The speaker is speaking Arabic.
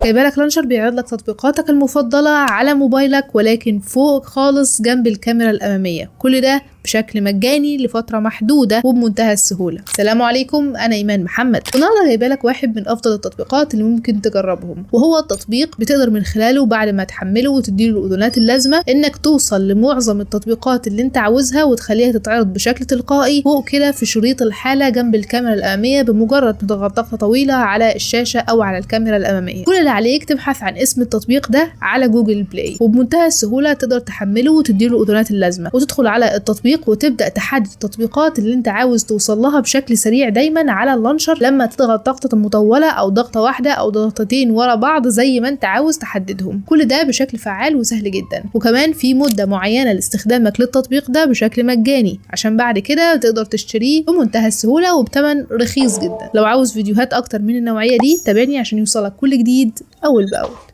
جايبه لك لانشر بيعرض لك تطبيقاتك المفضله على موبايلك، ولكن فوق خالص جنب الكاميرا الاماميه. كل ده بشكل مجاني لفتره محدوده وبمنتهى السهوله. السلام عليكم، انا ايمان محمد. النهارده جايبه لك واحد من افضل التطبيقات اللي ممكن تجربهم، وهو التطبيق بتقدر من خلاله بعد ما تحمله وتديله الاذونات اللازمه انك توصل لمعظم التطبيقات اللي انت عاوزها وتخليها تتعرض بشكل تلقائي فوق كده في شريط الحاله جنب الكاميرا الاماميه، بمجرد ما تضغط ضغطه طويله على الشاشه او على الكاميرا الاماميه. كل اللي عليك تبحث عن اسم التطبيق ده على جوجل بلاي، وبمنتهى السهوله تقدر تحمله وتديله الاذونات اللازمه وتدخل على التطبيق وتبدا تحدد التطبيقات اللي انت عاوز توصل لها بشكل سريع دايما على اللانشر لما تضغط ضغطه مطوله او ضغطه واحده او ضغطتين ورا بعض زي ما انت عاوز تحددهم. كل ده بشكل فعال وسهل جدا، وكمان في مده معينه لاستخدامك للتطبيق ده بشكل مجاني عشان بعد كده تقدر تشتريه بمنتهى السهوله وبثمن رخيص جدا. لو عاوز فيديوهات اكتر من النوعيه دي تابعني عشان يوصلك كل جديد اول باول.